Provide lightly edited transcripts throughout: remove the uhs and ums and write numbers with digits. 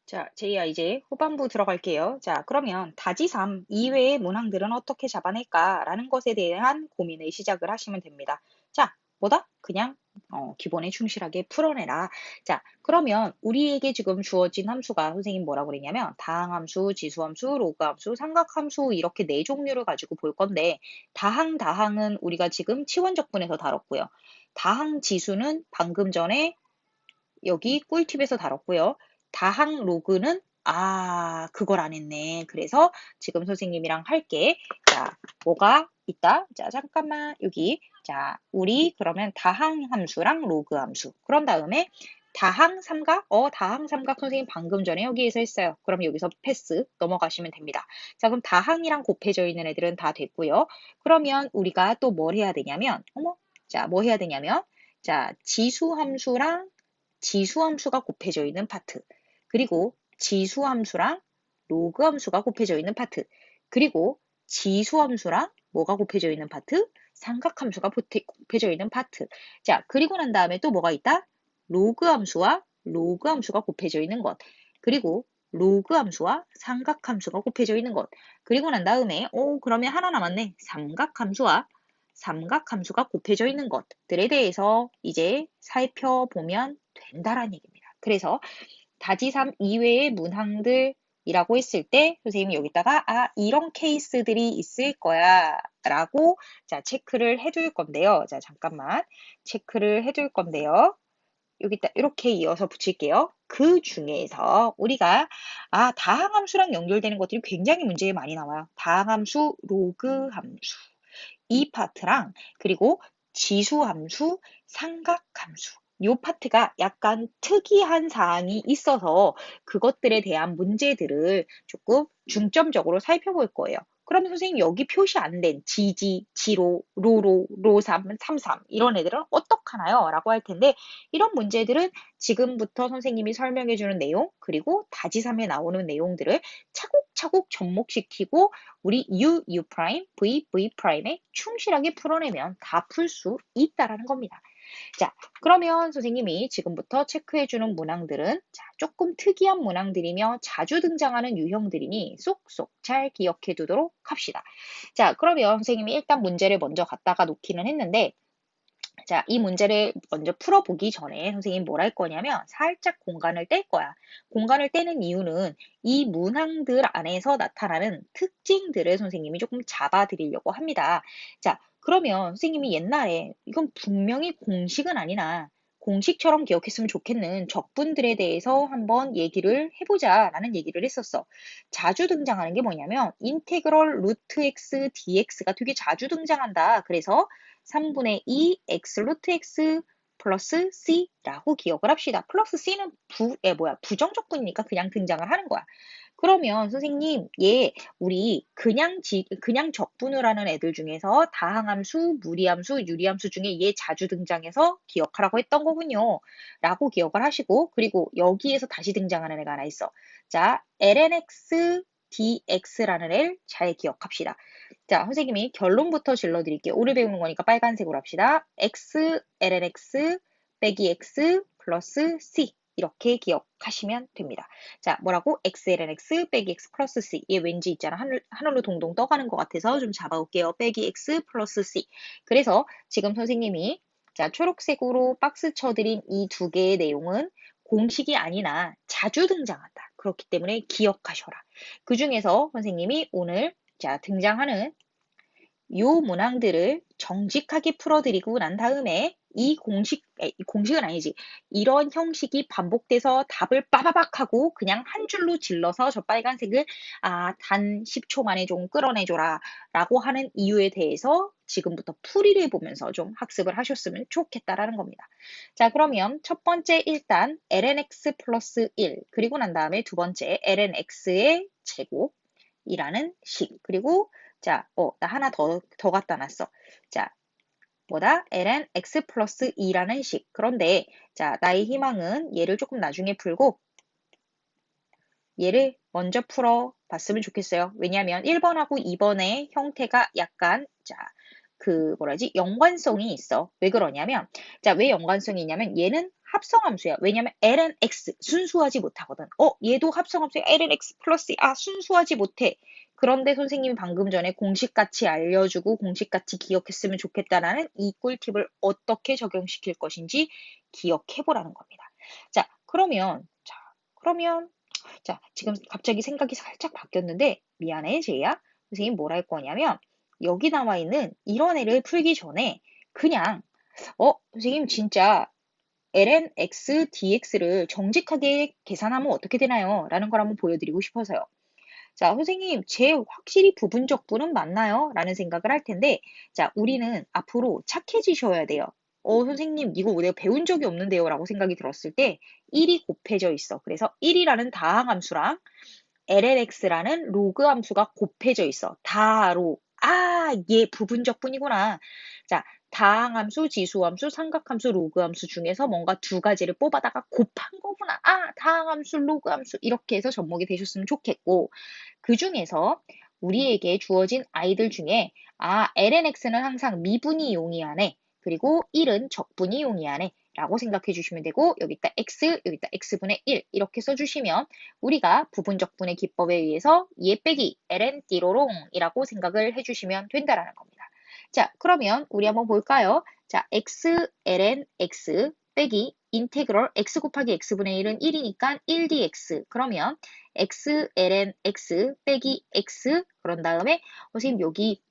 자, 제이야, 이제 후반부 들어갈게요. 자, 그러면 다지삼 이외의 문항들은 어떻게 잡아낼까라는 것에 대한 고민을 시작을 하시면 됩니다. 자, 뭐다? 그냥 기본에 충실하게 풀어내라. 자, 그러면 우리에게 지금 주어진 함수가 선생님 뭐라고 그랬냐면 다항함수, 지수함수, 로그함수, 삼각함수 이렇게 네 종류를 가지고 볼 건데 다항은 우리가 지금 치원적분에서 다뤘고요. 다항 지수는 방금 전에 여기 꿀팁에서 다뤘고요. 다항 로그는 그걸 안 했네. 그래서 지금 선생님이랑 할게. 자, 뭐가 있다? 자, 잠깐만 여기. 자, 우리 그러면 다항 함수랑 로그 함수. 그런 다음에 다항 삼각? 다항 삼각 선생님 방금 전에 여기에서 했어요. 그럼 여기서 패스 넘어가시면 됩니다. 자, 그럼 다항이랑 곱해져 있는 애들은 다 됐고요. 그러면 우리가 또 뭘 해야 되냐면, 자, 뭐 해야 되냐면, 자, 지수함수가 곱해져 있는 파트, 그리고 지수함수랑 로그함수가 곱해져 있는 파트, 그리고 지수함수랑 뭐가 곱해져 있는 파트? 삼각함수가 곱해져 있는 파트. 자, 그리고 난 다음에 또 뭐가 있다? 로그함수와 로그함수가 곱해져 있는 것, 그리고 로그함수와 삼각함수가 곱해져 있는 것, 그리고 난 다음에 그러면 하나 남았네. 삼각함수가 곱해져 있는 것들에 대해서 이제 살펴보면 된다라는 얘기입니다. 그래서 다지삼 이외의 문항들이라고 했을 때 선생님이 여기다가 이런 케이스들이 있을 거야 라고 자 체크를 해둘 건데요. 자 잠깐만 체크를 해둘 건데요. 여기다 이렇게 이어서 붙일게요. 그 중에서 우리가 다항함수랑 연결되는 것들이 굉장히 문제에 많이 나와요. 다항함수, 로그함수 이 파트랑 그리고 지수함수, 삼각함수 요 파트가 약간 특이한 사항이 있어서 그것들에 대한 문제들을 조금 중점적으로 살펴볼 거예요. 그러면 선생님 여기 표시 안 된 지지, 지로, 로로, 로삼, 삼삼 이런 애들은 어떡하나요? 라고 할 텐데 이런 문제들은 지금부터 선생님이 설명해 주는 내용 그리고 다지삼에 나오는 내용들을 차곡차곡 접목시키고 우리 U 프라임, V 프라임에 충실하게 풀어내면 다 풀 수 있다라는 겁니다. 자, 그러면 선생님이 지금부터 체크해주는 문항들은 조금 특이한 문항들이며 자주 등장하는 유형들이니 쏙쏙 잘 기억해 두도록 합시다. 자, 그러면 선생님이 일단 문제를 먼저 갖다가 놓기는 했는데 자, 이 문제를 먼저 풀어보기 전에 선생님이 뭘 할 거냐면 살짝 공간을 뗄 거야. 공간을 떼는 이유는 이 문항들 안에서 나타나는 특징들을 선생님이 조금 잡아드리려고 합니다. 자, 그러면 선생님이 옛날에 이건 분명히 공식은 아니나 공식처럼 기억했으면 좋겠는 적분들에 대해서 한번 얘기를 해보자라는 얘기를 했었어. 자주 등장하는 게 뭐냐면 인테그럴 루트 x dx가 되게 자주 등장한다. 그래서 3분의 2 x 루트 x 플러스 c라고 기억을 합시다. 플러스 c는 부정적분이니까 그냥 등장을 하는 거야. 그러면 선생님, 우리 그냥 적분을 하는 애들 중에서 다항함수, 무리함수, 유리함수 중에 얘 자주 등장해서 기억하라고 했던 거군요. 라고 기억을 하시고, 그리고 여기에서 다시 등장하는 애가 하나 있어. 자, lnx dx라는 애를 잘 기억합시다. 자, 선생님이 결론부터 질러드릴게요. 오늘 배우는 거니까 빨간색으로 합시다. x, lnx 빼기 x 플러스 c 이렇게 기억하시면 됩니다. 자, 뭐라고? x, lnx 빼기 x 플러스 c. 얘 왠지 있잖아. 하늘로 동동 떠가는 것 같아서 좀 잡아올게요. 빼기 x 플러스 c. 그래서 지금 선생님이 자, 초록색으로 박스 쳐드린 이 두 개의 내용은 공식이 아니나 자주 등장한다. 그렇기 때문에 기억하셔라. 그 중에서 선생님이 오늘 자, 등장하는 요 문항들을 정직하게 풀어드리고 난 다음에 공식은 아니지. 이런 형식이 반복돼서 답을 빠바박 하고 그냥 한 줄로 질러서 저 빨간색을 단 10초 만에 좀 끌어내줘라 라고 하는 이유에 대해서 지금부터 풀이를 해보면서 좀 학습을 하셨으면 좋겠다라는 겁니다. 자, 그러면 첫 번째 일단 lnx 플러스 1 그리고 난 다음에 두 번째 lnx의 제곱이라는 식 그리고 자, 나 하나 더 갖다 놨어. 자, 뭐다? ln x 플러스 2라는 식. 그런데, 자, 나의 희망은 얘를 조금 나중에 풀고, 얘를 먼저 풀어 봤으면 좋겠어요. 왜냐면 1번하고 2번의 형태가 약간, 자, 연관성이 있어. 왜 그러냐면, 자, 왜 연관성이 있냐면, 얘는 합성함수야. 왜냐면 ln x 순수하지 못하거든. 얘도 합성함수야. ln x 플러스 순수하지 못해. 그런데 선생님이 방금 전에 공식같이 알려주고 공식같이 기억했으면 좋겠다라는 이 꿀팁을 어떻게 적용시킬 것인지 기억해보라는 겁니다. 자, 그러면 지금 갑자기 생각이 살짝 바뀌었는데 미안해, 제이야. 선생님 뭘 할 거냐면 여기 나와 있는 이런 애를 풀기 전에 그냥 선생님 진짜 ln x dx를 정직하게 계산하면 어떻게 되나요? 라는 걸 한번 보여드리고 싶어서요. 자, 선생님, 제 확실히 부분적분은 맞나요? 라는 생각을 할 텐데, 자, 우리는 앞으로 착해지셔야 돼요. 선생님, 이거 내가 배운 적이 없는데요? 라고 생각이 들었을 때, 1이 곱해져 있어. 그래서 1이라는 다항함수랑 lnx라는 로그 함수가 곱해져 있어. 다로. 얘 부분적분이구나. 자, 다항함수, 지수함수, 삼각함수, 로그함수 중에서 뭔가 두 가지를 뽑아다가 곱한 거구나. 다항함수, 로그함수 이렇게 해서 접목이 되셨으면 좋겠고 그 중에서 우리에게 주어진 아이들 중에 lnx는 항상 미분이 용이하네. 그리고 1은 적분이 용이하네. 라고 생각해 주시면 되고 여기다 x, 여기다 x분의 1 이렇게 써주시면 우리가 부분적분의 기법에 의해서 얘 빼기 ln 띠로롱이라고 생각을 해주시면 된다라는 겁니다. 자, 그러면 우리 한번 볼까요? 자, x ln x 빼기 인테그럴 x 곱하기 x분의 1은 1이니까 1dx 그러면 x ln x 빼기 x 그런 다음에 선생님 여기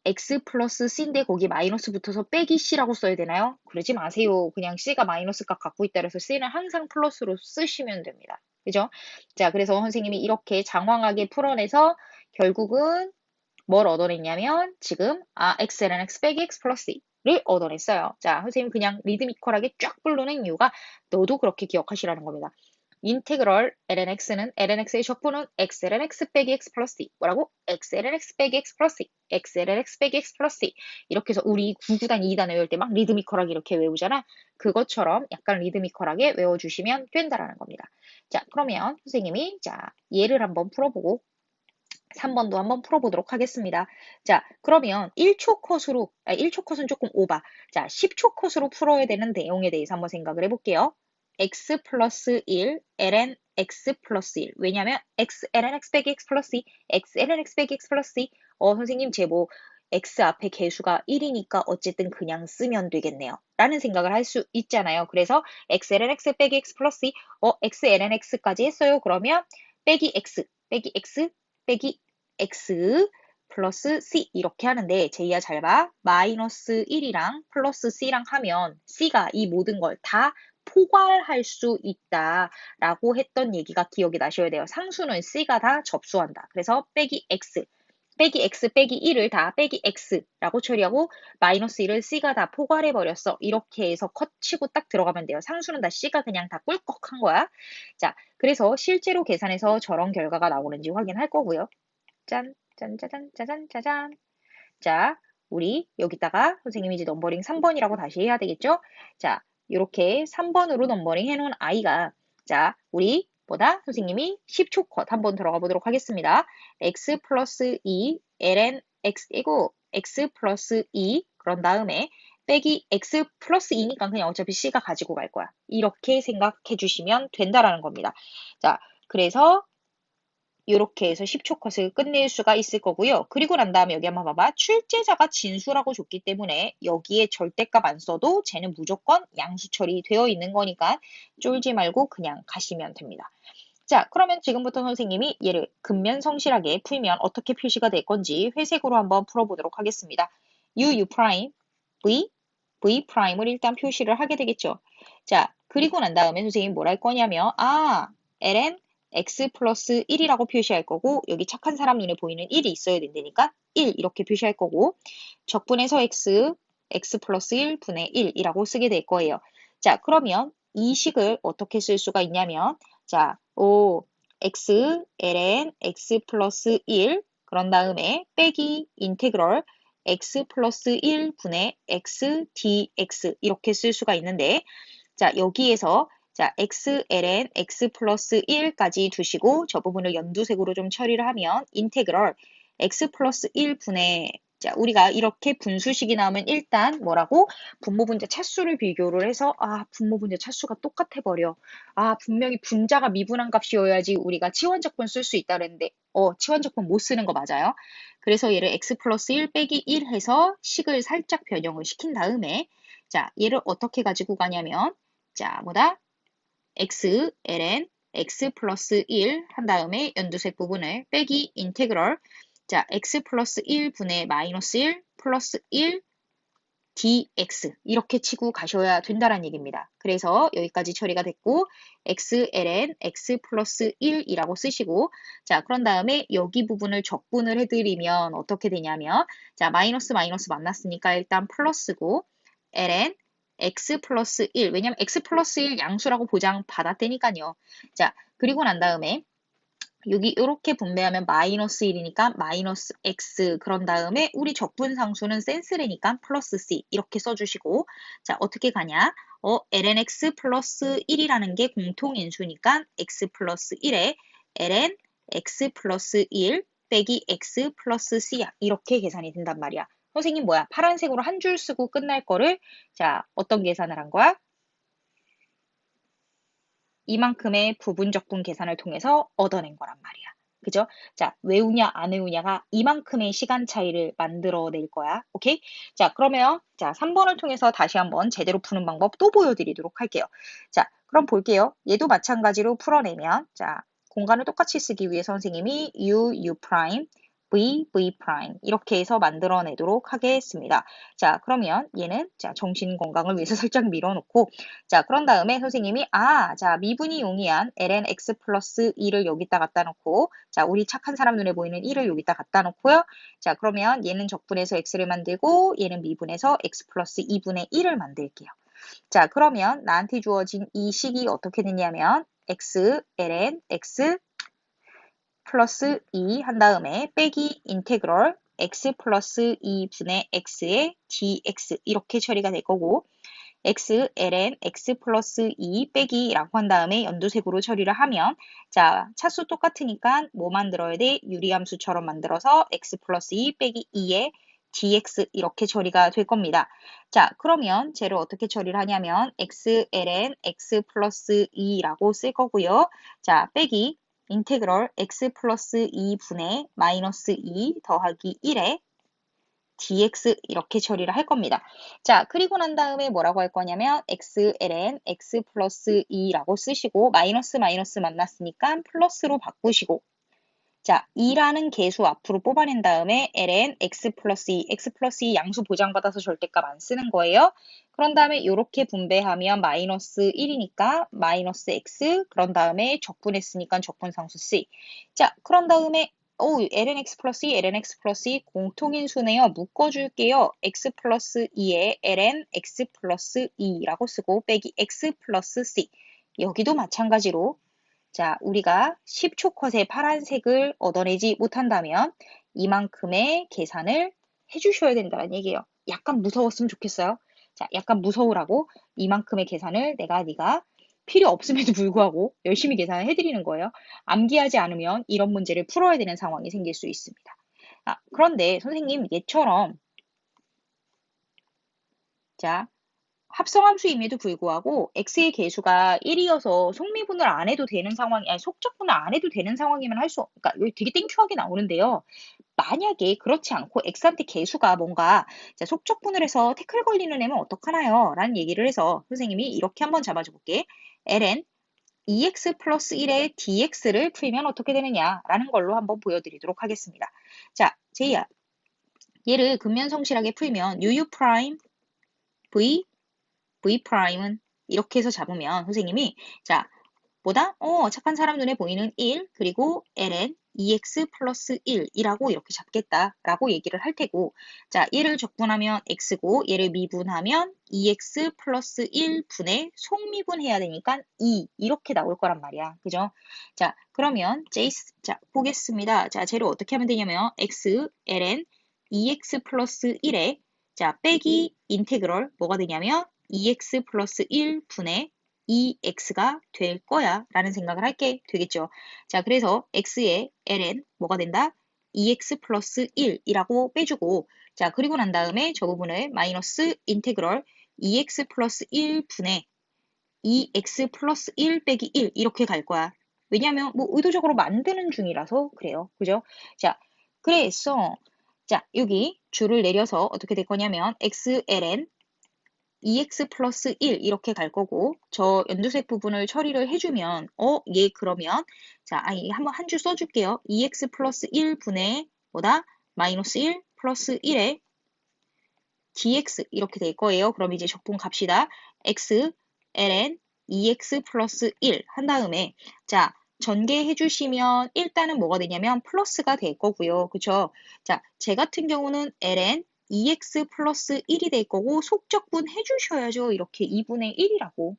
x 플러스 c인데 거기 마이너스 붙어서 빼기 c라고 써야 되나요? 그러지 마세요. 그냥 c가 마이너스 값 갖고 있다 그래서 c는 항상 플러스로 쓰시면 됩니다. 그죠? 자, 그래서 선생님이 이렇게 장황하게 풀어내서 결국은 뭘 얻어냈냐면 지금 x ln x 빼기 x 플러스 를 얻어냈어요. 자, 선생님 그냥 리드미컬하게 쫙 부르는 이유가 너도 그렇게 기억하시라는 겁니다. 인테그럴 ln x는 ln x의 적분은 x ln x 빼기 x 플러스 뭐라고? x ln x 빼기 x 플러스 x ln x 빼기 x 플러스 이렇게 해서 우리 9구단 2단 외울 때 막 리드미컬하게 이렇게 외우잖아. 그것처럼 약간 리드미컬하게 외워주시면 된다라는 겁니다. 자, 그러면 선생님이 예를 한번 풀어보고 3번도 한번 풀어보도록 하겠습니다. 자, 그러면 1초 컷으로, 1초 컷은 조금 오바. 자, 10초 컷으로 풀어야 되는 내용에 대해서 한번 생각을 해볼게요. x 플러스 1, ln x 플러스 1. 왜냐면 x, ln x 빼기 x 플러스 2, x, ln x 빼기 x 플러스 2. 선생님, x 앞에 개수가 1이니까 어쨌든 그냥 쓰면 되겠네요. 라는 생각을 할 수 있잖아요. 그래서 x, ln x 빼기 x 플러스 2, x, ln x까지 했어요. 그러면 빼기 x 빼기 x 플러스 c 이렇게 하는데 제이야 잘 봐. 마이너스 1이랑 플러스 c랑 하면 c가 이 모든 걸 다 포괄할 수 있다라고 했던 얘기가 기억이 나셔야 돼요. 상수는 c가 다 접수한다. 그래서 빼기 x 빼기 1을 다 빼기 x라고 처리하고 마이너스 1을 c가 다 포괄해버렸어. 이렇게 해서 컷 치고 딱 들어가면 돼요. 상수는 다 c가 그냥 다 꿀꺽한 거야. 자, 그래서 실제로 계산해서 저런 결과가 나오는지 확인할 거고요. 짠, 짠, 짜잔, 짜잔, 짜잔. 자, 우리 여기다가 선생님이 이제 넘버링 3번이라고 다시 해야 되겠죠? 자, 이렇게 3번으로 넘버링 해놓은 아이가 우리 선생님이 10초 컷 한번 들어가 보도록 하겠습니다. x 플러스 2 ln x이고 x 플러스 2 그런 다음에 빼기 x 플러스 2니까 그냥 어차피 c가 가지고 갈 거야. 이렇게 생각해 주시면 된다라는 겁니다. 자, 그래서 이렇게 해서 10초 컷을 끝낼 수가 있을 거고요. 그리고 난 다음에 여기 한번 봐봐. 출제자가 진수라고 줬기 때문에 여기에 절대값 안 써도 쟤는 무조건 양수 처리되어 있는 거니까 쫄지 말고 그냥 가시면 됩니다. 자, 그러면 지금부터 선생님이 얘를 근면 성실하게 풀면 어떻게 표시가 될 건지 회색으로 한번 풀어보도록 하겠습니다. U 프라임, V 프라임을 일단 표시를 하게 되겠죠. 자, 그리고 난 다음에 선생님이 뭘 할 거냐면 ln x 플러스 1이라고 표시할 거고 여기 착한 사람 눈에 보이는 1이 있어야 된다니까 1 이렇게 표시할 거고 적분해서 x 플러스 1 분의 1이라고 쓰게 될 거예요. 자, 그러면 이 식을 어떻게 쓸 수가 있냐면 x ln x 플러스 1 그런 다음에 빼기 인테그럴 x 플러스 1 분의 x dx 이렇게 쓸 수가 있는데 자, 여기에서 x ln x 플러스 1까지 두시고 저 부분을 연두색으로 좀 처리를 하면 인테그럴 x 플러스 1 분의 자, 우리가 이렇게 분수식이 나오면 일단 뭐라고? 분모분자 차수를 비교를 해서 분모분자 차수가 똑같아 버려. 분명히 분자가 미분한 값이어야지 우리가 치환적분 쓸 수 있다 그랬는데 치환적분 못 쓰는 거 맞아요. 그래서 얘를 x 플러스 1 빼기 1 해서 식을 살짝 변형을 시킨 다음에 자, 얘를 어떻게 가지고 가냐면 자, 뭐다? x ln x 플러스 1 한 다음에 연두색 부분을 빼기 인테그럴 자, x 플러스 1분의 마이너스 1 플러스 1 dx 이렇게 치고 가셔야 된다는 얘기입니다. 그래서 여기까지 처리가 됐고 x ln x 플러스 1이라고 쓰시고 자, 그런 다음에 여기 부분을 적분을 해드리면 어떻게 되냐면 자, 마이너스 마이너스 만났으니까 일단 플러스고 ln x 플러스 1 왜냐면 x 플러스 1 양수라고 보장 받았다니까요. 자, 그리고 난 다음에 여기 이렇게 분배하면 마이너스 1이니까 마이너스 x 그런 다음에 우리 적분상수는 센스레니까 플러스 c 이렇게 써주시고 자 어떻게 가냐 ln x 플러스 1이라는 게 공통인수니까 x 플러스 1에 ln x 플러스 1 빼기 x 플러스 c야 이렇게 계산이 된단 말이야. 선생님 뭐야 파란색으로 한 줄 쓰고 끝날 거를 자 어떤 계산을 한 거야? 이만큼의 부분적분 계산을 통해서 얻어낸 거란 말이야. 그죠? 자, 외우냐 안 외우냐가 이만큼의 시간 차이를 만들어낼 거야. 오케이? 자, 그러면 자, 3번을 통해서 다시 한번 제대로 푸는 방법 또 보여드리도록 할게요. 자, 그럼 볼게요. 얘도 마찬가지로 풀어내면 자, 공간을 똑같이 쓰기 위해 선생님이 u 프라임 v 이렇게 해서 만들어내도록 하겠습니다. 자, 그러면 얘는 자, 정신 건강을 위해서 살짝 밀어놓고 자, 그런 다음에 선생님이 자, 미분이 용이한 ln x 플러스 2를 여기다 갖다 놓고 자, 우리 착한 사람 눈에 보이는 1을 여기다 갖다 놓고요. 자, 그러면 얘는 적분해서 x를 만들고 얘는 미분해서 x 플러스 2분의 1을 만들게요. 자, 그러면 나한테 주어진 이 식이 어떻게 되냐면 x ln x 플러스 2 한 다음에 빼기 인테그럴 x 플러스 2분의 x의 dx 이렇게 처리가 될 거고 x ln x 플러스 2 빼기라고 한 다음에 연두색으로 처리를 하면 자 차수 똑같으니까 뭐 만들어야 돼? 유리함수처럼 만들어서 x 플러스 2 빼기 2의 dx 이렇게 처리가 될 겁니다. 자 그러면 쟤를 어떻게 처리를 하냐면 x ln x 플러스 2라고 쓸 거고요. 자 빼기 인테그럴 x 플러스 2분의 마이너스 2 더하기 1에 dx 이렇게 처리를 할 겁니다. 자, 그리고 난 다음에 뭐라고 할 거냐면 x ln x 플러스 2라고 쓰시고 마이너스 마이너스 만났으니까 플러스로 바꾸시고 자, 2라는 계수 앞으로 뽑아낸 다음에 ln x 플러스 2, x 플러스 2 양수 보장받아서 절대값 안 쓰는 거예요. 그런 다음에 이렇게 분배하면 마이너스 1이니까 마이너스 x 그런 다음에 적분했으니까 적분상수 c 자, 그런 다음에 ln x 플러스 2, ln x 플러스 2 공통인수네요. 묶어줄게요. x 플러스 2에 ln x 플러스 2라고 쓰고 빼기 x 플러스 c 여기도 마찬가지로 자, 우리가 10초 컷의 파란색을 얻어내지 못한다면 이만큼의 계산을 해주셔야 된다는 얘기예요. 약간 무서웠으면 좋겠어요. 자, 약간 무서우라고 이만큼의 계산을 네가 필요 없음에도 불구하고 열심히 계산을 해드리는 거예요. 암기하지 않으면 이런 문제를 풀어야 되는 상황이 생길 수 있습니다. 그런데 선생님 얘처럼 자, 합성함수임에도 불구하고 x의 계수가 1이어서 속미분을 안 해도 되는 상황이 아니 속적분을 안 해도 되는 상황이면 그러니까 여기 되게 땡큐하게 나오는데요. 만약에 그렇지 않고 x한테 계수가 뭔가 속적분을 해서 태클 걸리는 애면 어떡하나요? 라는 얘기를 해서 선생님이 이렇게 한번 잡아줘 볼게. ln 2x 플러스 1의 dx를 풀면 어떻게 되느냐라는 걸로 한번 보여드리도록 하겠습니다. 자, 제이야. 얘를 근면성실하게 풀면 uu 프라임 v 프라임은 이렇게 해서 잡으면 선생님이 자 뭐다? 착한 사람 눈에 보이는 1 그리고 ln 2x 플러스 1이라고 이렇게 잡겠다라고 얘기를 할 테고 자 얘를 적분하면 x고 얘를 미분하면 2x 플러스 1분의 속미분해야 되니까 2 이렇게 나올 거란 말이야. 그죠? 자 그러면 자 보겠습니다. 자 쟤를 어떻게 하면 되냐면 x ln 2x 플러스 1에 자 빼기 인테그럴 뭐가 되냐면 2x 플러스 1분의 2x가 될 거야 라는 생각을 할게 되겠죠. 자 그래서 x의 ln 뭐가 된다? 2x 플러스 1이라고 빼주고, 자, 그리고 난 다음에 저 부분을 마이너스 인테그럴 2x 플러스 1분의 2x 플러스 1 빼기 1 이렇게 갈 거야. 왜냐면 뭐 의도적으로 만드는 중이라서 그래요. 그죠? 자, 그래서 자, 여기 줄을 내려서 어떻게 될 거냐면 xln 2x 플러스 1 이렇게 갈 거고, 저 연두색 부분을 처리를 해주면 얘 그러면 자, 아니 한번 한 줄 써줄게요. 2x 플러스 1분의 뭐다? 마이너스 1 플러스 1에 dx 이렇게 될 거예요. 그럼 이제 적분 갑시다. x ln 2x 플러스 1 한 다음에 자, 전개해 주시면 일단은 뭐가 되냐면 플러스가 될 거고요. 그쵸? 자, 제 같은 경우는 ln 2x 플러스 1이 될 거고 속적분 해주셔야죠. 이렇게 2분의 1이라고.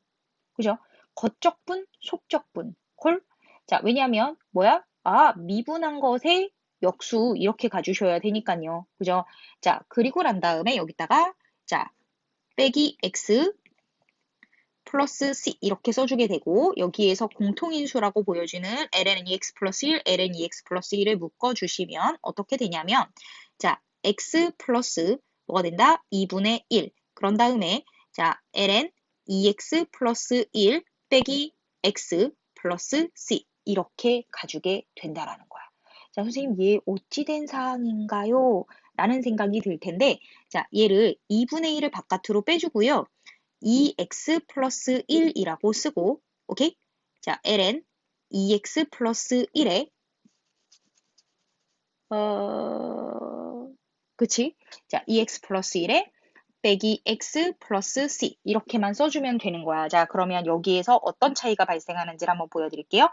그죠? 겉적분, 속적분. 콜? 자, 왜냐면 뭐야? 아, 미분한 것의 역수 이렇게 가주셔야 되니까요. 그죠? 자, 그리고 난 다음에 여기다가 자, 빼기 x 플러스 c 이렇게 써주게 되고 여기에서 공통인수라고 보여지는 ln 2x 플러스 1, ln 2x 플러스 1을 묶어주시면 어떻게 되냐면 자, x 플러스 뭐가 된다? 2분의 1. 그런 다음에 자, ln 2x 플러스 1 빼기 x 플러스 c 이렇게 가주게 된다라는 거야. 자, 선생님 얘 어찌 된 사항인가요? 라는 생각이 들 텐데 자, 얘를 2분의 1을 바깥으로 빼주고요. 2x 플러스 1이라고 쓰고, 오케이? 자, ln 2x 플러스 1에, 그치? 자, 2x 플러스 1에 빼기 x 플러스 c 이렇게만 써주면 되는 거야. 자, 그러면 여기에서 어떤 차이가 발생하는지를 한번 보여드릴게요.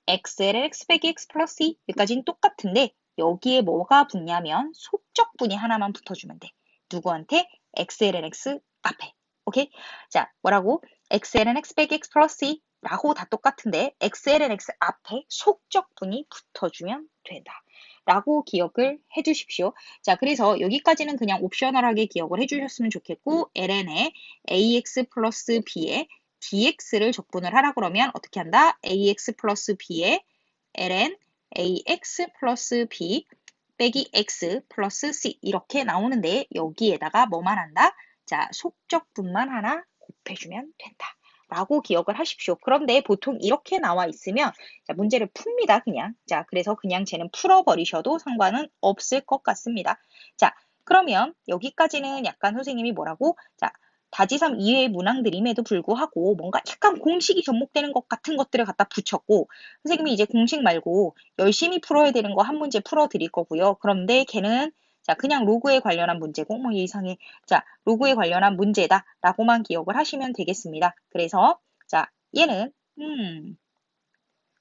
xln x 빼기 x 플러스 2 여기까지는 똑같은데 여기에 뭐가 붙냐면 속적분이 하나만 붙어주면 돼. 누구한테? xln x 앞에. 오케이? 자, 뭐라고? xln x 빼기 x 플러스 2 라고 다 똑같은데 xln x 앞에 속적분이 붙어주면 된다. 라고 기억을 해주십시오. 자, 그래서 여기까지는 그냥 옵셔널하게 기억을 해주셨으면 좋겠고 ln에 ax 플러스 b에 dx를 적분을 하라 그러면 어떻게 한다? ax 플러스 b에 ln ax 플러스 b 빼기 x 플러스 c 이렇게 나오는데 여기에다가 뭐만 한다? 자, 속적분만 하나 곱해주면 된다. 라고 기억을 하십시오. 그런데 보통 이렇게 나와 있으면 자, 문제를 풉니다. 그냥. 자, 그래서 그냥 쟤는 풀어버리셔도 상관은 없을 것 같습니다. 자, 그러면 여기까지는 약간 선생님이 뭐라고? 자, 다지삼 이외의 문항들임에도 불구하고 뭔가 약간 공식이 접목되는 것 같은 것들을 갖다 붙였고 선생님이 이제 공식 말고 열심히 풀어야 되는 거 한 문제 풀어드릴 거고요. 그런데 걔는 자, 그냥 로그에 관련한 문제고, 뭐 이상해. 자, 로그에 관련한 문제다. 라고만 기억을 하시면 되겠습니다. 그래서, 자, 얘는,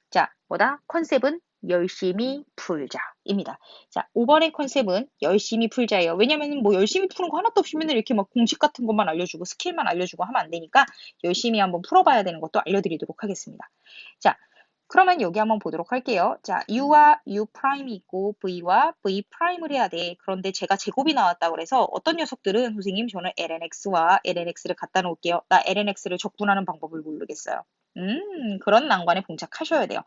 자, 뭐다? 컨셉은 열심히 풀자입니다. 자, 5번의 컨셉은 열심히 풀자예요. 왜냐면 뭐 열심히 푸는 거 하나도 없이 맨날 이렇게 막 공식 같은 것만 알려주고 스킬만 알려주고 하면 안 되니까 열심히 한번 풀어봐야 되는 것도 알려드리도록 하겠습니다. 자, 그러면 여기 한번 보도록 할게요. 자, u와 u 프라임이 있고 v와 v 프라임을 해야 돼. 그런데 제가 제곱이 나왔다고 그래서 어떤 녀석들은 선생님 저는 lnx와 lnx를 갖다 놓을게요. 나 lnx를 적분하는 방법을 모르겠어요. 그런 난관에 봉착하셔야 돼요.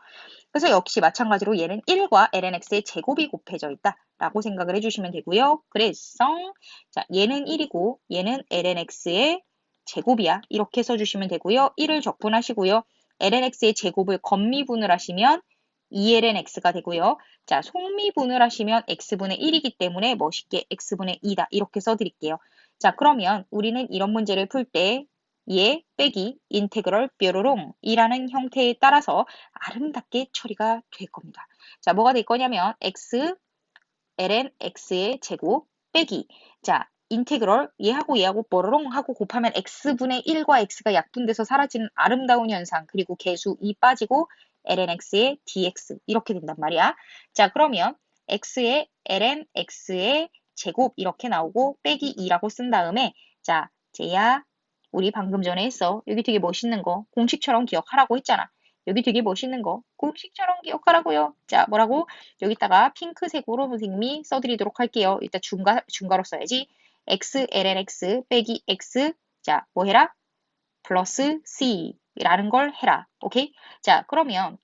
그래서 역시 마찬가지로 얘는 1과 lnx의 제곱이 곱해져 있다 라고 생각을 해주시면 되고요. 그래서 자, 얘는 1이고 얘는 lnx의 제곱이야. 이렇게 써주시면 되고요. 1을 적분하시고요. lnx의 제곱을 건미분을 하시면 2lnx가 되고요. 자, 속미분을 하시면 x분의 1이기 때문에 멋있게 x분의 2다. 이렇게 써드릴게요. 자, 그러면 우리는 이런 문제를 풀 때 얘 빼기 인테그럴 뾰로롱 이라는 형태에 따라서 아름답게 처리가 될 겁니다. 자, 뭐가 될 거냐면 x ln x의 제곱 빼기 자, 인테그럴 얘하고 뽀로롱 하고 곱하면 x분의 1과 x가 약분돼서 사라지는 아름다운 현상 그리고 개수 2 빠지고 ln x의 dx 이렇게 된단 말이야. 자, 그러면 x의 ln x의 제곱 이렇게 나오고 빼기 2라고 쓴 다음에 자, 쟤야 우리 방금 전에 했어. 여기 되게 멋있는 거 공식처럼 기억하라고 했잖아. 여기 되게 멋있는 거 공식처럼 기억하라고요. 자, 뭐라고? 여기다가 핑크색으로 선생님이 써드리도록 할게요. 일단 중가로 써야지. x ln x 빼기 x 자, 뭐 해라? 플러스 c 라는 걸 해라. 오케이? 자, 그러면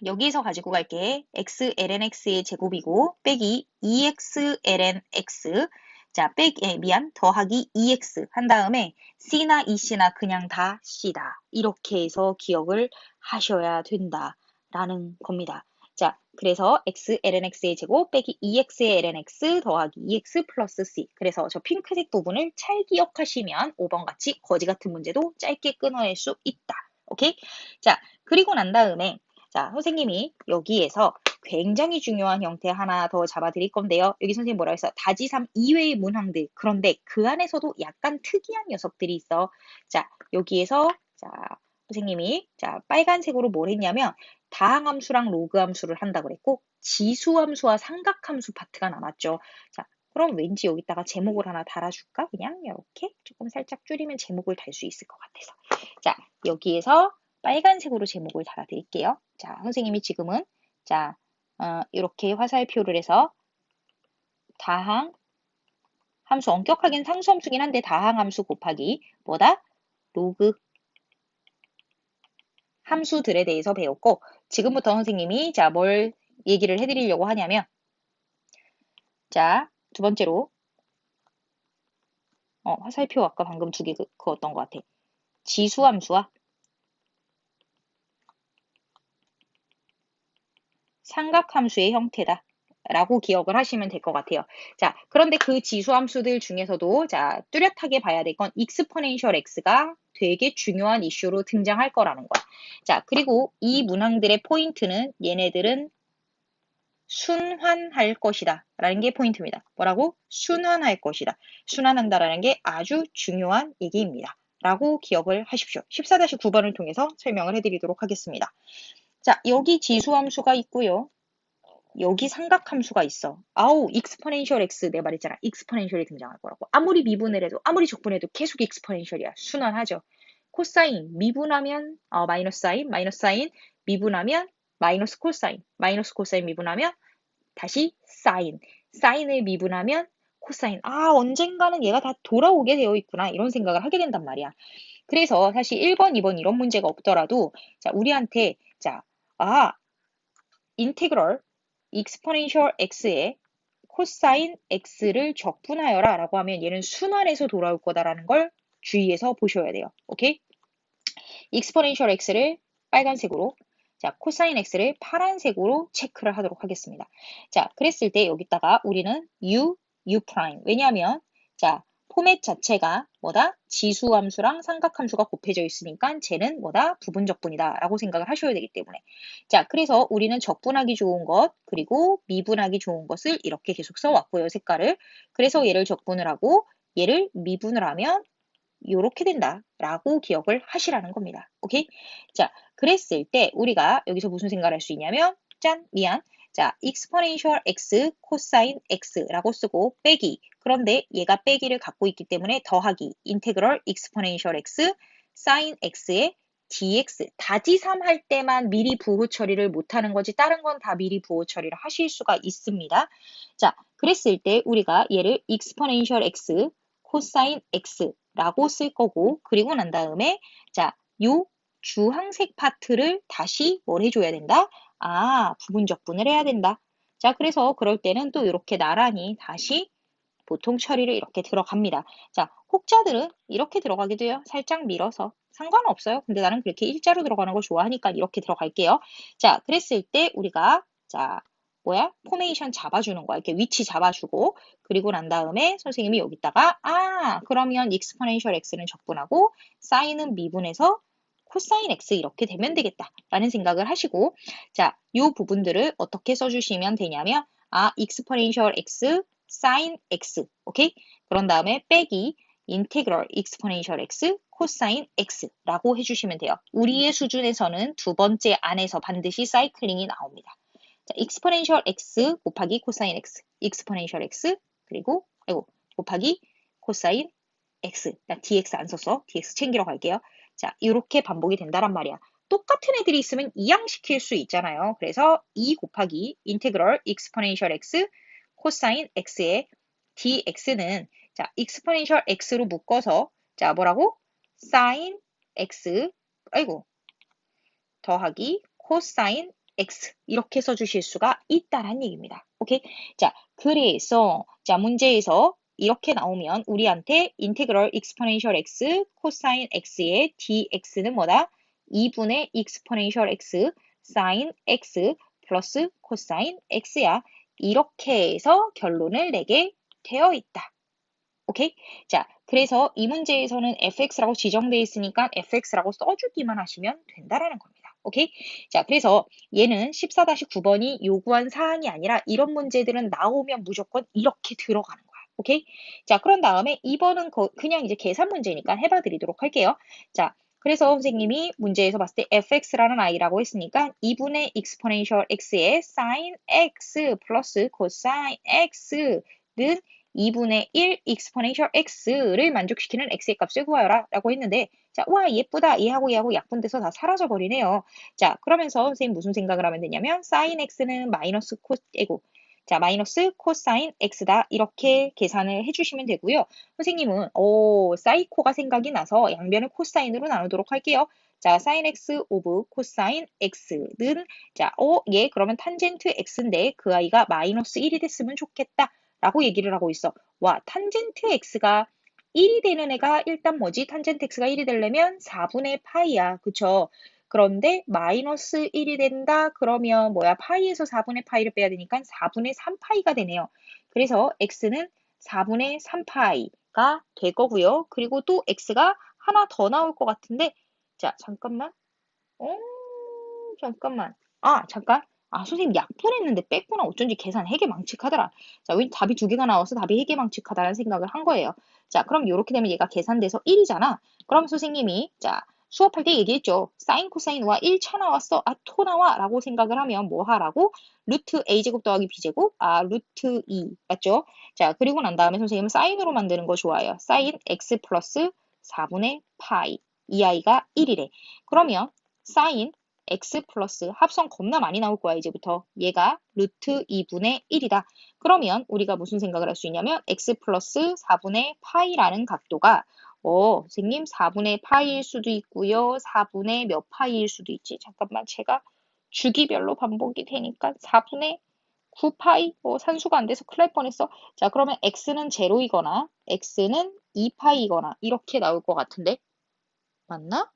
여기에서 가지고 갈게 x ln x의 제곱이고 빼기 2x ln x 자, 미안 더하기 2x 한 다음에 c나 2c나 그냥 다 c다. 이렇게 해서 기억을 하셔야 된다라는 겁니다. 자, 그래서 x ln x의 제곱 빼기 2x의 ln x 더하기 2x 플러스 c. 그래서 저 핑크색 부분을 잘 기억하시면 5번 같이 거지 같은 문제도 짧게 끊어낼 수 있다. 오케이? 자, 그리고 난 다음에 자, 선생님이 여기에서 굉장히 중요한 형태 하나 더 잡아드릴 건데요. 여기 선생님 뭐라고 했어? 다지삼 이외의 문항들. 그런데 그 안에서도 약간 특이한 녀석들이 있어. 자, 여기에서 자, 선생님이 자, 빨간색으로 뭘 했냐면 다항함수랑 로그함수를 한다고 그랬고 지수함수와 삼각함수 파트가 남았죠. 자, 그럼 왠지 여기다가 제목을 하나 달아줄까? 그냥 이렇게 조금 살짝 줄이면 제목을 달 수 있을 것 같아서. 자, 여기에서 빨간색으로 제목을 달아드릴게요. 자, 선생님이 지금은 자, 이렇게 화살표를 해서 다항 함수, 엄격하게는 상수함수긴 한데 다항함수 곱하기 뭐다? 로그 함수들에 대해서 배웠고 지금부터 선생님이 자, 뭘 얘기를 해드리려고 하냐면 자, 두 번째로 화살표 아까 방금 두 개 그었던 것 같아. 지수함수와 삼각함수의 형태다. 라고 기억을 하시면 될 것 같아요. 자, 그런데 그 지수함수들 중에서도 자, 뚜렷하게 봐야 될 건 익스포넨셜 x가 되게 중요한 이슈로 등장할 거라는 거야. 자, 그리고 이 문항들의 포인트는 얘네들은 순환할 것이다. 라는 게 포인트입니다. 뭐라고? 순환할 것이다. 순환한다라는 게 아주 중요한 얘기입니다. 라고 기억을 하십시오. 14-9번을 통해서 설명을 해드리도록 하겠습니다. 자, 여기 지수함수가 있고요. 여기 삼각함수가 있어. 아우, 익스포넨셜 x 내가 말했잖아. 익스포넨셜이 등장할 거라고. 아무리 미분을 해도 아무리 적분해도 계속 익스포넨셜이야. 순환하죠. 코사인 미분하면 마이너스 사인, 마이너스 사인 미분하면 마이너스 코사인, 마이너스 코사인 미분하면 다시 사인, 사인을 미분하면 코사인. 아, 언젠가는 얘가 다 돌아오게 되어 있구나. 이런 생각을 하게 된단 말이야. 그래서 사실 1번, 2번 이런 문제가 없더라도 자, 우리한테 자, 인테그럴 익스포넨셜 x에 코사인 x를 적분하여라 라고 하면 얘는 순환해서 돌아올 거다라는 걸 주의해서 보셔야 돼요. 오케이? 익스포넨셜 x를 빨간색으로 자, 코사인 x를 파란색으로 체크를 하도록 하겠습니다. 자, 그랬을 때 여기다가 우리는 u prime. 왜냐하면 자, 포맷 자체가 뭐다? 지수함수랑 삼각함수가 곱해져 있으니까 쟤는 뭐다? 부분적분이다 라고 생각을 하셔야 되기 때문에 자, 그래서 우리는 적분하기 좋은 것 그리고 미분하기 좋은 것을 이렇게 계속 써왔고요. 색깔을. 그래서 얘를 적분을 하고 얘를 미분을 하면 이렇게 된다라고 기억을 하시라는 겁니다. 오케이? 자, 그랬을 때 우리가 여기서 무슨 생각을 할 수 있냐면 짠, 미안. 자, exponential x 코사인 x라고 쓰고 빼기. 그런데 얘가 빼기를 갖고 있기 때문에 더하기 인테그럴 exponential x sin x의 dx 다지삼 할 때만 미리 부호 처리를 못하는 거지 다른 건 다 미리 부호 처리를 하실 수가 있습니다. 자, 그랬을 때 우리가 얘를 exponential x 코사인 x라고 쓸 거고 그리고 난 다음에 자, 요 주황색 파트를 다시 뭘 해줘야 된다? 부분적분을 해야 된다. 자, 그래서 그럴 때는 또 이렇게 나란히 다시 보통 처리를 이렇게 들어갑니다. 자, 혹자들은 이렇게 들어가기도 해요. 살짝 밀어서. 상관없어요. 근데 나는 그렇게 일자로 들어가는 걸 좋아하니까 이렇게 들어갈게요. 자, 그랬을 때 우리가 자, 포메이션 잡아주는 거야. 이렇게 위치 잡아주고 그리고 난 다음에 선생님이 여기다가 그러면 익스포넨셜 x는 적분하고 사인은 미분해서 코사인 x 이렇게 되면 되겠다 라는 생각을 하시고 자, 이 부분들을 어떻게 써주시면 되냐면 익스포넨셜 x sin x 오케이? 그런 다음에 빼기 인테그럴 익스포넨셜 x 코사인 x라고 해주시면 돼요. 우리의 수준에서는 두 번째 안에서 반드시 사이클링이 나옵니다. 자, 익스포넨셜 x 곱하기 코사인 x, 익스포넨셜 x 그리고 곱하기 코사인 x. 나 dx 안 썼어. dx 챙기러 갈게요. 자, 이렇게 반복이 된다란 말이야. 똑같은 애들이 있으면 이항시킬 수 있잖아요. 그래서 2 곱하기 인테그럴 익스포넨셜 x 코사인 x의 dx는 자, 익스포넨셜 x로 묶어서 자, 뭐라고? sin x 더하기 코사인 x 이렇게 써주실 수가 있다는 얘기입니다. 오케이? 자, 그래서 자 문제에서 이렇게 나오면 우리한테 인테그럴 익스포넨셜 x 코사인 x의 dx는 뭐다? 2분의 익스포넨셜 x 사인 x 플러스 코사인 x야. 이렇게 해서 결론을 내게 되어 있다. 오케이? 자, 그래서 이 문제에서는 fx라고 지정되어 있으니까 fx라고 써주기만 하시면 된다라는 겁니다. 오케이? 자, 그래서 얘는 14-9번이 요구한 사항이 아니라 이런 문제들은 나오면 무조건 이렇게 들어가는 거야. 오케이? 자, 그런 다음에 2번은 그냥 이제 계산 문제니까 해봐 드리도록 할게요. 자, 그래서 선생님이 문제에서 봤을 때 fx라는 i라고 했으니까 2분의 exponential x의 sin x 플러스 cosine x는 2분의 1 exponential x를 만족시키는 x의 값을 구하여라 라고 했는데 자, 와 예쁘다 얘하고 약분돼서 다 사라져 버리네요. 자, 그러면서 선생님 무슨 생각을 하면 되냐면 sin x는 마이너스 자, 마이너스 코사인 x다 이렇게 계산을 해주시면 되고요. 선생님은 사이코가 생각이 나서 양변을 코사인으로 나누도록 할게요. 자, sin x 오브 코사인 x는 자, 얘 그러면 탄젠트 x인데 그 아이가 마이너스 1이 됐으면 좋겠다. 라고 얘기를 하고 있어. 와, 탄젠트 x가 1이 되는 애가 일단 뭐지? 탄젠트 x가 1이 되려면 4분의 파이야. 그쵸? 그런데 마이너스 1이 된다? 그러면 뭐야? 파이에서 4분의 파이를 빼야 되니까 4분의 3파이가 되네요. 그래서 x는 4분의 3파이가 될 거고요. 그리고 또 x가 하나 더 나올 것 같은데 자, 잠깐만. 잠깐만. 잠깐. 선생님 약분했는데 뺐구나. 어쩐지 계산 해계 망측하더라. 자, 왜 답이 두 개가 나와서 답이 해계 망측하다는 생각을 한 거예요. 자, 그럼 이렇게 되면 얘가 계산돼서 1이잖아. 그럼 선생님이 자, 수업할 때 얘기했죠. 사인 코사인과 1차 나왔어. 토 나와. 라고 생각을 하면 뭐 하라고? 루트 a제곱 더하기 b제곱? 루트 2. 맞죠? 자, 그리고 난 다음에 선생님은 사인으로 만드는 거 좋아해요. 사인 x 플러스 4분의 파이. 이 아이가 1이래. 그러면 사인 x 플러스 합성 겁나 많이 나올 거야 이제부터. 얘가 루트 2분의 1이다. 그러면 우리가 무슨 생각을 할 수 있냐면 x 플러스 4분의 파이라는 각도가 선생님 4분의 파이일 수도 있고요. 4분의 몇 파이일 수도 있지. 잠깐만 제가 주기별로 반복이 되니까 4분의 9파이 산수가 안 돼서 큰일 날 뻔했어. 자, 그러면 x는 0이거나 x는 2파이거나 이렇게 나올 것 같은데 맞나?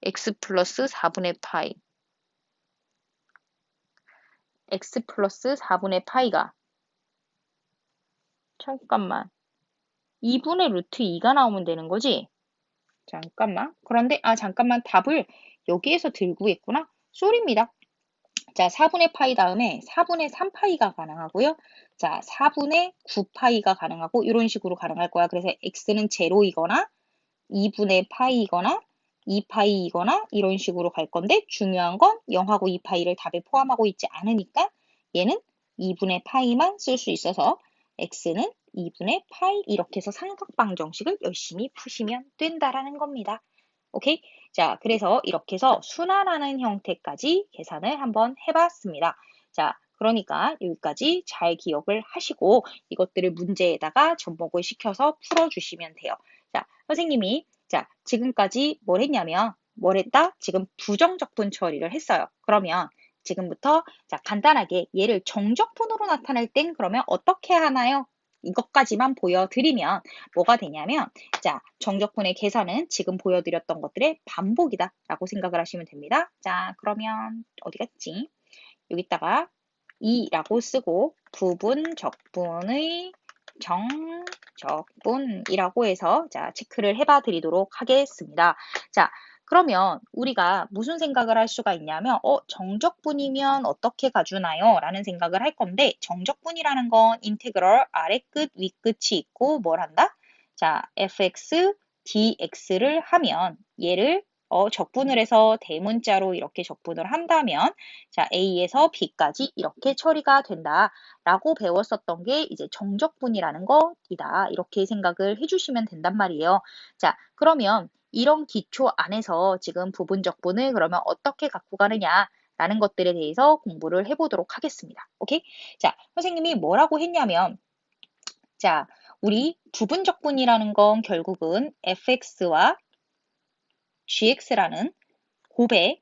x 플러스 4분의 파이. x 플러스 4분의 파이가 잠깐만 2분의 루트 2가 나오면 되는 거지? 잠깐만. 그런데 잠깐만 답을 여기에서 들고 있구나. 쏠입니다. 자, 4분의 파이 다음에 4분의 3파이가 가능하고요. 자, 4분의 9파이가 가능하고 이런 식으로 가능할 거야. 그래서 x는 0이거나 2분의 파이이거나 2파이이거나 이런 식으로 갈 건데 중요한 건 0하고 2파이를 답에 포함하고 있지 않으니까 얘는 2분의 파이만 쓸 수 있어서 x는 2분의 파이 이렇게 해서 삼각방 정식을 열심히 푸시면 된다라는 겁니다. 오케이? 자, 그래서 이렇게 해서 순환하는 형태까지 계산을 한번 해봤습니다. 자, 그러니까 여기까지 잘 기억을 하시고 이것들을 문제에다가 접목을 시켜서 풀어주시면 돼요. 자, 선생님이 자, 지금까지 뭘 했냐면 뭘 했다? 지금 부정적분 처리를 했어요. 그러면 지금부터 자, 간단하게 얘를 정적분으로 나타낼 땐 그러면 어떻게 하나요? 이것까지만 보여드리면 뭐가 되냐면 자, 정적분의 계산은 지금 보여드렸던 것들의 반복이다 라고 생각을 하시면 됩니다. 자, 그러면 어디 갔지? 여기다가 2라고 쓰고 부분 적분의 정적분이라고 해서 자, 체크를 해봐 드리도록 하겠습니다. 자, 그러면 우리가 무슨 생각을 할 수가 있냐면 정적분이면 어떻게 가주나요? 라는 생각을 할 건데 정적분이라는 건 인테그럴 아래 끝, 위 끝이 있고 뭘 한다? 자, fx, dx를 하면 얘를 적분을 해서 대문자로 이렇게 적분을 한다면 자, A에서 B까지 이렇게 처리가 된다라고 배웠었던 게 이제 정적분이라는 것이다. 이렇게 생각을 해주시면 된단 말이에요. 자, 그러면 이런 기초 안에서 지금 부분적분을 그러면 어떻게 갖고 가느냐라는 것들에 대해서 공부를 해보도록 하겠습니다. 오케이? 자, 선생님이 뭐라고 했냐면 자, 우리 부분적분이라는 건 결국은 fx와 gx라는 곱의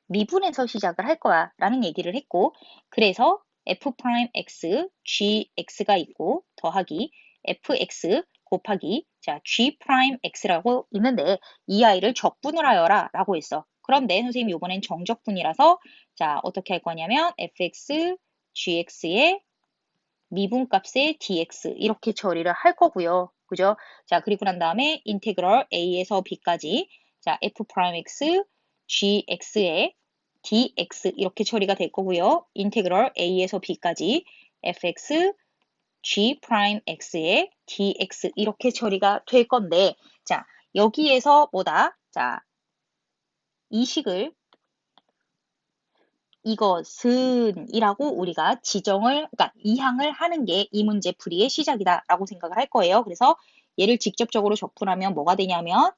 미분에서 시작을 할 거야 라는 얘기를 했고, 그래서 f'x, gx가 있고 더하기 fx 곱하기 자 g'x라고 있는데 이 아이를 적분을 하여라 라고 했어. 그런데 선생님이 이번엔 정적분이라서 자 어떻게 할 거냐면 fx, gx의 미분값의 dx 이렇게 처리를 할 거고요. 그죠? 자 그리고 난 다음에 인테그럴 a에서 b까지 자 f'x, gx의 dx 이렇게 처리가 될 거고요. 인테그럴 a에서 b까지 fx, g'x의 dx 이렇게 처리가 될 건데 자 여기에서 뭐다? 자 이 식을 이것은 이라고 우리가 지정을, 그러니까 이항을 하는 게 이 문제 풀이의 시작이다 라고 생각을 할 거예요. 그래서 얘를 직접적으로 적분하면 뭐가 되냐면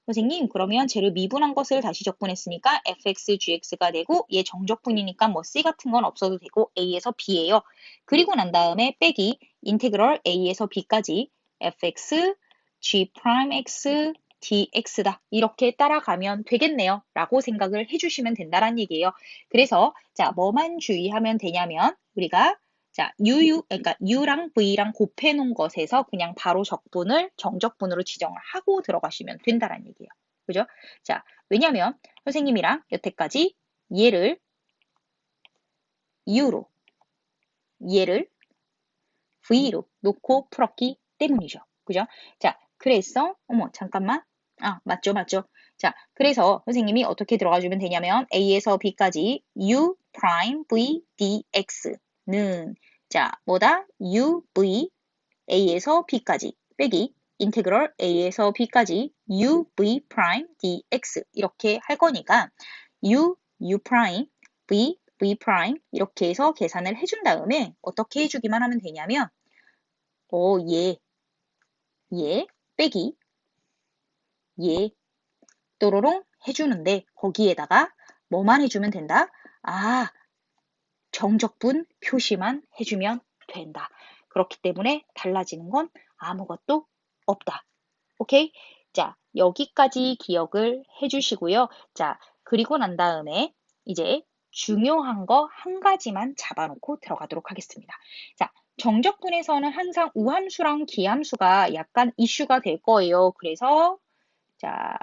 선생님 그러면 쟤를 미분한 것을 다시 적분했으니까 fx, gx가 되고 얘 정적분이니까 뭐 c 같은 건 없어도 되고 a에서 b예요. 그리고 난 다음에 빼기 인테그럴 a에서 b까지 fx, g'x, dx다. 이렇게 따라가면 되겠네요. 라고 생각을 해주시면 된다는 얘기예요. 그래서 자 뭐만 주의하면 되냐면 우리가 자 그러니까 u랑 v랑 곱해 놓은 것에서 그냥 바로 적분을 정적분으로 지정을 하고 들어가시면 된다는 얘기예요. 그죠? 자 왜냐면 선생님이랑 여태까지 얘를 u로 얘를 v로 놓고 풀었기 때문이죠. 그죠? 자 그래서 어머 잠깐만 맞죠 맞죠. 자 그래서 선생님이 어떻게 들어가 주면 되냐면 a에서 b까지 u 프라임 v dx는 자 뭐다? u v a에서 b까지 빼기 인테그럴 a에서 b까지 u v 프라임 dx 이렇게 할 거니까 u 프라임 v 프라임 이렇게 해서 계산을 해준 다음에 어떻게 해주기만 하면 되냐면 얘 빼기 얘 또로롱 해주는데 거기에다가 뭐만 해주면 된다? 정적분 표시만 해주면 된다. 그렇기 때문에 달라지는 건 아무것도 없다. 오케이? 자, 여기까지 기억을 해주시고요. 자, 그리고 난 다음에 이제 중요한 거 한 가지만 잡아놓고 들어가도록 하겠습니다. 자, 정적분에서는 항상 우함수랑 기함수가 약간 이슈가 될 거예요. 그래서 자,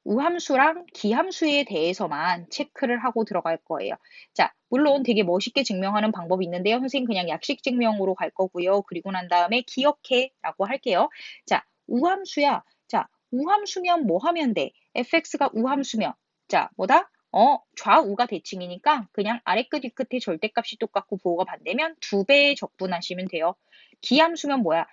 우함수랑 기함수에 대해서만 체크를 하고 들어갈 거예요. 자, 물론 되게 멋있게 증명하는 방법이 있는데요. 선생님 그냥 약식 증명으로 갈 거고요. 그리고 난 다음에 기억해 라고 할게요. 자, 우함수야. 자, 우함수면 뭐 하면 돼? fx가 우함수면 자, 뭐다? 좌우가 대칭이니까 그냥 아래 끝, 위 끝에 절대값이 똑같고 부호가 반대면 2배 적분하시면 돼요. 기함수면 뭐야?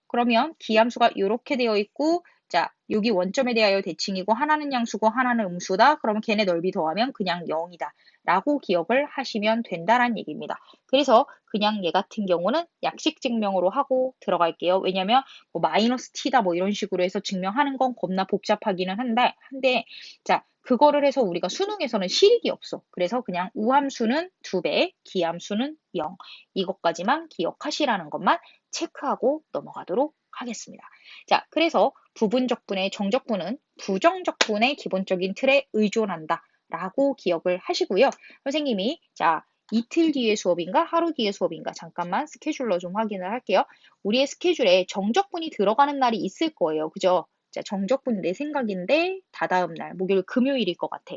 그러면 기함수가 이렇게 되어 있고 자, 여기 원점에 대하여 대칭이고 하나는 양수고 하나는 음수다. 그러면 걔네 넓이 더하면 그냥 0이다. 라고 기억을 하시면 된다는 얘기입니다. 그래서 그냥 얘 같은 경우는 약식 증명으로 하고 들어갈게요. 왜냐면 뭐 마이너스 t다 뭐 이런 식으로 해서 증명하는 건 겁나 복잡하기는 한데 자, 그거를 해서 우리가 수능에서는 실익이 없어. 그래서 그냥 우함수는 2배, 기함수는 0. 이것까지만 기억하시라는 것만 체크하고 넘어가도록 하겠습니다. 자, 그래서 부분적분의 정적분은 부정적분의 기본적인 틀에 의존한다 라고 기억을 하시고요. 선생님이 자 이틀 뒤의 수업인가 하루 뒤의 수업인가 잠깐만 스케줄러 좀 확인을 할게요. 우리의 스케줄에 정적분이 들어가는 날이 있을 거예요. 그죠? 자, 정적분 내 생각인데 다다음 날 목요일 금요일일 것 같아.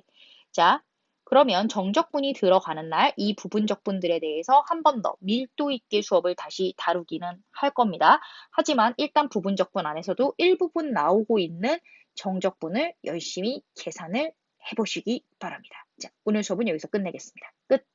자, 그러면 정적분이 들어가는 날 이 부분적분들에 대해서 한 번 더 밀도 있게 수업을 다시 다루기는 할 겁니다. 하지만 일단 부분적분 안에서도 일부분 나오고 있는 정적분을 열심히 계산을 해보시기 바랍니다. 자, 오늘 수업은 여기서 끝내겠습니다. 끝!